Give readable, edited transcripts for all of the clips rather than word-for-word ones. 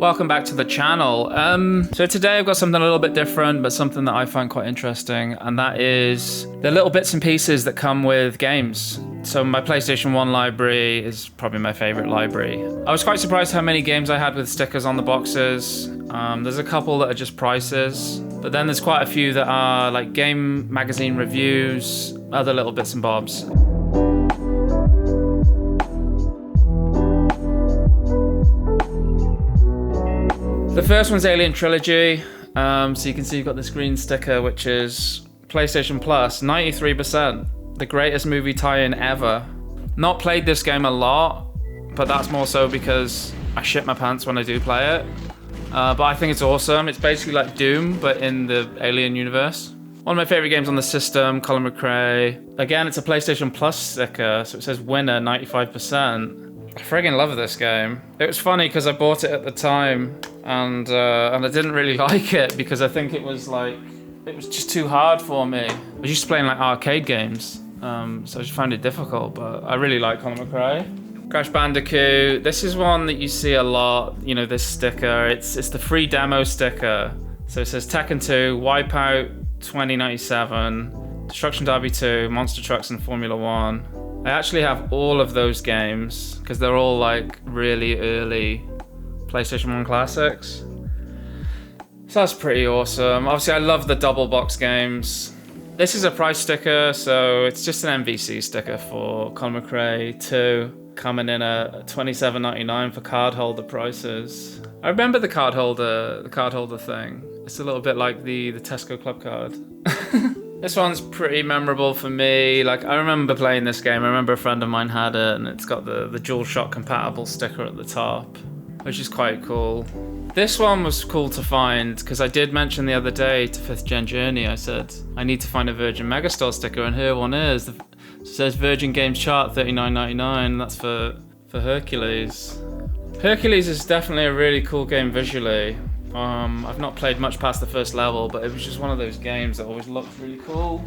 Welcome back to the channel. So today I've got something a little bit different, but something that I find quite interesting, and that is the little bits and pieces that come with games. So my PlayStation 1 library is probably my favorite library. I was quite surprised how many games I had with stickers on the boxes. There's a couple that are just prices, but then there's quite a few that are like game magazine reviews, other little bits and bobs. The first one's Alien Trilogy. So you can see you've got this green sticker, which is PlayStation Plus, 93%. The greatest movie tie-in ever. Not played this game a lot, but that's more so because I shit my pants when I do play it. But I think it's awesome. It's basically like Doom, but in the Alien universe. One of my favorite games on the system, Colin McRae. Again, it's a PlayStation Plus sticker, so it says winner, 95%. I friggin' love this game. It was funny because I bought it at the time and I didn't really like it because I think it was just too hard for me. I was used to playing like arcade games, so I just found it difficult, but I really like Colin McRae. Crash Bandicoot, this is one that you see a lot, you know, this sticker. It's the free demo sticker. So it says Tekken 2, Wipeout 2097, Destruction Derby 2, Monster Trucks and Formula 1. I actually have all of those games because they're all like really early PlayStation 1 classics. So that's pretty awesome. Obviously I love the double box games. This is a price sticker, so it's just an MVC sticker for Colin McRae 2, coming in at $27.99 for card holder prices. I remember the card holder thing. It's a little bit like the Tesco Club card. This one's pretty memorable for me. Like, I remember playing this game. I remember a friend of mine had it, and it's got the DualShock compatible sticker at the top, which is quite cool. This one was cool to find because I did mention the other day to 5th Gen Journey, I said, I need to find a Virgin Megastore sticker, and here one is. It says Virgin Games Chart, $39.99. That's for Hercules. Hercules is definitely a really cool game visually. I've not played much past the first level, but it was just one of those games that always looked really cool.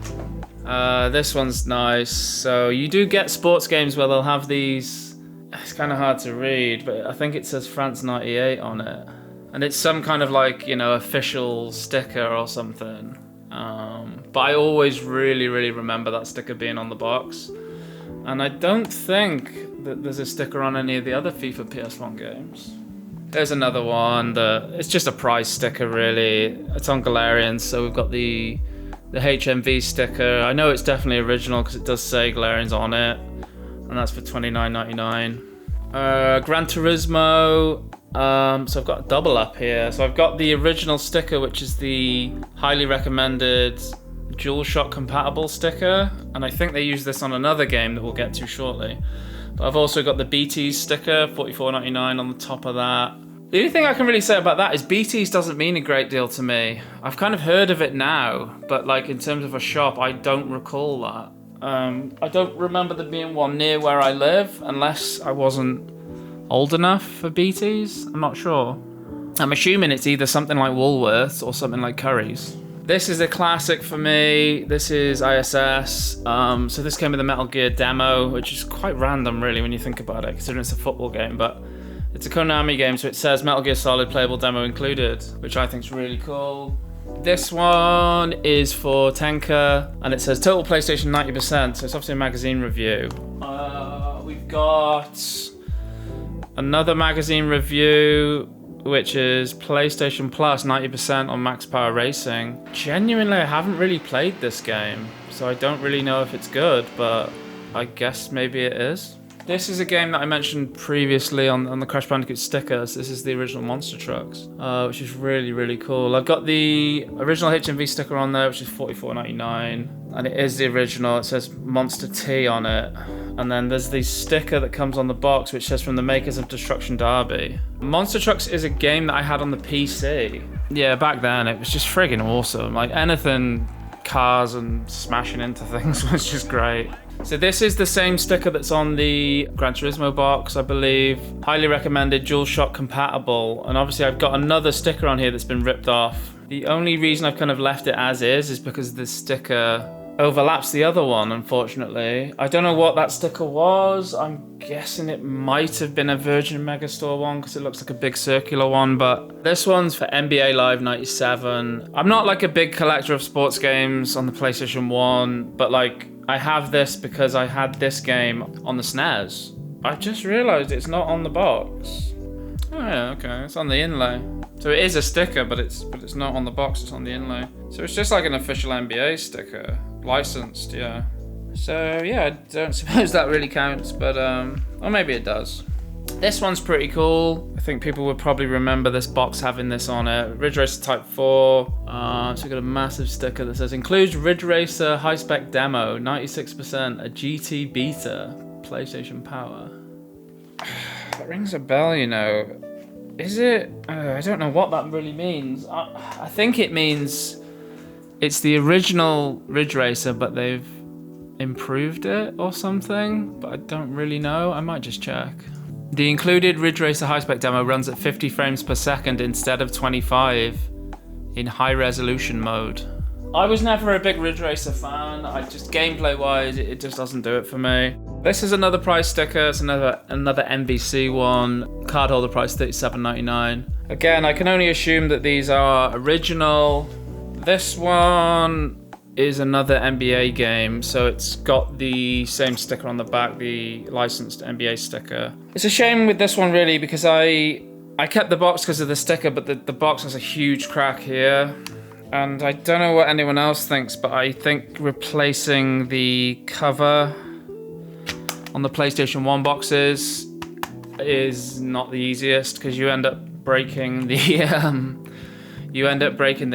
This one's nice. So you do get sports games where they'll have these, it's kind of hard to read, but I think it says France 98 on it. And it's some kind of like, you know, official sticker or something. But I always really, really remember that sticker being on the box. And I don't think that there's a sticker on any of the other FIFA PS1 games. There's another one that it's just a prize sticker really. It's on Galarian, so we've got the HMV sticker. I know it's definitely original because it does say Galarian's on it, and that's for $29.99. Gran Turismo. So I've got a double up here. So I've got the original sticker, which is the highly recommended DualShock compatible sticker, and I think they use this on another game that we'll get to shortly. But I've also got the BTs sticker, $44.99 on the top of that. The only thing I can really say about that is BTs doesn't mean a great deal to me. I've kind of heard of it now, but like in terms of a shop, I don't recall that. I don't remember there being one near where I live, unless I wasn't old enough for BTs. I'm not sure. I'm assuming it's either something like Woolworths or something like Curry's. This is a classic for me. This is ISS. So this came with a Metal Gear demo, which is quite random really when you think about it, considering it's a football game, but it's a Konami game, so it says Metal Gear Solid playable demo included, which I think is really cool. This one is for Tenka, and it says total PlayStation 90%, so it's obviously a magazine review. We've got another magazine review, which is PlayStation Plus 90% on Max Power Racing. Genuinely, I haven't really played this game, so I don't really know if it's good, but I guess maybe it is. This is a game that I mentioned previously on the Crash Bandicoot stickers. This is the original Monster Trucks, which is really, really cool. I've got the original HMV sticker on there, which is $44.99, and it is the original. It says Monster T on it. And then there's the sticker that comes on the box, which says from the makers of Destruction Derby. Monster Trucks is a game that I had on the PC. Yeah, back then it was just friggin' awesome. Like anything cars and smashing into things was just great. So this is the same sticker that's on the Gran Turismo box, I believe. Highly recommended, DualShock compatible. And obviously I've got another sticker on here that's been ripped off. The only reason I've kind of left it as is because the sticker overlaps the other one, unfortunately. I don't know what that sticker was. I'm guessing it might have been a Virgin Megastore one because it looks like a big circular one, but this one's for NBA Live 97. I'm not like a big collector of sports games on the PlayStation 1, but like I have this because I had this game on the SNES. I just realized it's not on the box. Oh yeah, okay, it's on the inlay. So it is a sticker, but it's not on the box, it's on the inlay. So it's just like an official NBA sticker. Licensed, yeah. So yeah, I don't suppose that really counts, but or maybe it does. This one's pretty cool. I think people would probably remember this box having this on it. Ridge Racer Type 4. So we've got a massive sticker that says, includes Ridge Racer High Spec Demo, 96%, a GT Beta, PlayStation Power. That rings a bell, you know. Is it? I don't know what that really means. I think it means it's the original Ridge Racer, but they've improved it or something, but I don't really know. I might just check. The included Ridge Racer High Spec Demo runs at 50 frames per second instead of 25 in high resolution mode. I was never a big Ridge Racer fan. I just gameplay wise, it just doesn't do it for me. This is another price sticker. It's another MVC one. Card holder price $37.99. Again, I can only assume that these are original. This one is another NBA game, so it's got the same sticker on the back, the licensed NBA sticker. It's a shame with this one really because I kept the box because of the sticker, but the box has a huge crack here. And I don't know what anyone else thinks, but I think replacing the cover on the PlayStation 1 boxes is not the easiest because you end up breaking the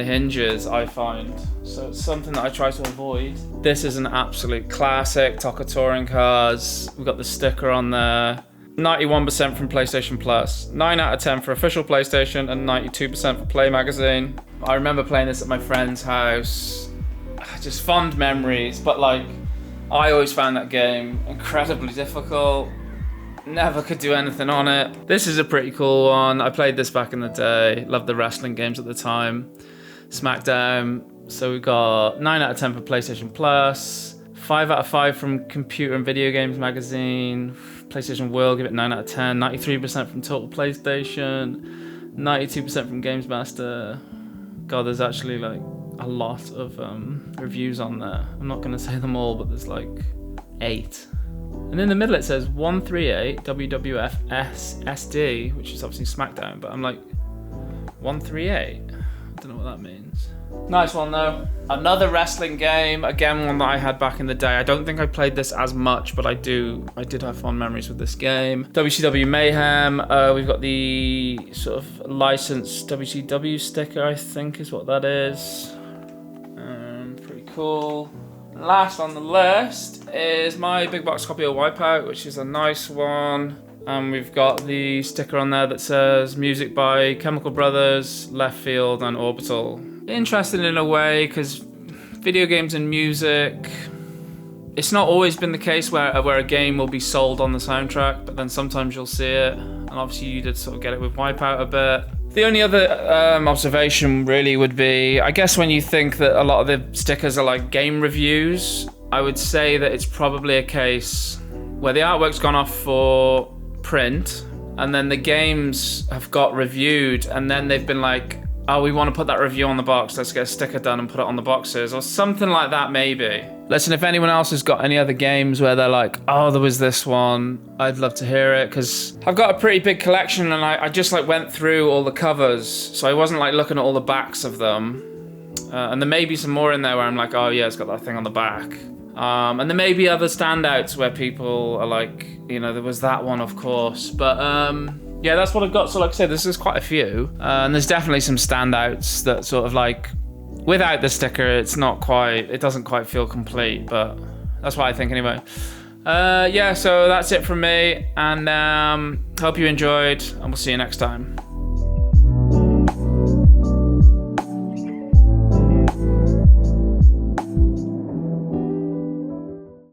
hinges, I find. So it's something that I try to avoid. This is an absolute classic, Toca Touring Cars. We've got the sticker on there. 91% from PlayStation Plus. 9 out of 10 for official PlayStation and 92% for Play Magazine. I remember playing this at my friend's house. Just fond memories, but like, I always found that game incredibly difficult. Never could do anything on it. This is a pretty cool one. I played this back in the day. Loved the wrestling games at the time. SmackDown. So we got 9 out of 10 for PlayStation Plus. 5 out of 5 from Computer and Video Games Magazine. PlayStation World, give it 9 out of 10. 93% from Total PlayStation. 92% from Games Master. God, there's actually like a lot of reviews on there. I'm not going to say them all, but there's like 8. And in the middle it says 138 WWF SD, which is obviously SmackDown, but I'm like, 138? I don't know what that means. Nice one though. Another wrestling game, again one that I had back in the day. I don't think I played this as much, but I did have fond memories with this game. WCW Mayhem, we've got the sort of licensed WCW sticker, I think is what that is. Pretty cool. Last on the list is my big box copy of Wipeout, which is a nice one. And we've got the sticker on there that says music by Chemical Brothers, Left Field and Orbital. Interesting in a way because video games and music, it's not always been the case where a game will be sold on the soundtrack, but then sometimes you'll see it. And obviously you did sort of get it with Wipeout a bit. The only other observation really would be, I guess when you think that a lot of the stickers are like game reviews, I would say that it's probably a case where the artwork's gone off for print and then the games have got reviewed and then they've been like, oh, we want to put that review on the box, let's get a sticker done and put it on the boxes, or something like that maybe. Listen, if anyone else has got any other games where they're like, oh, there was this one, I'd love to hear it, because I've got a pretty big collection and I just like went through all the covers, so I wasn't like looking at all the backs of them. And there may be some more in there where I'm like, oh yeah, it's got that thing on the back. And there may be other standouts where people are like, you know, there was that one, of course, but yeah, that's what I've got. So like I said, this is quite a few. And there's definitely some standouts that sort of like, without the sticker, it doesn't quite feel complete, but that's what I think anyway. Yeah, so that's it from me. And hope you enjoyed, and we'll see you next time.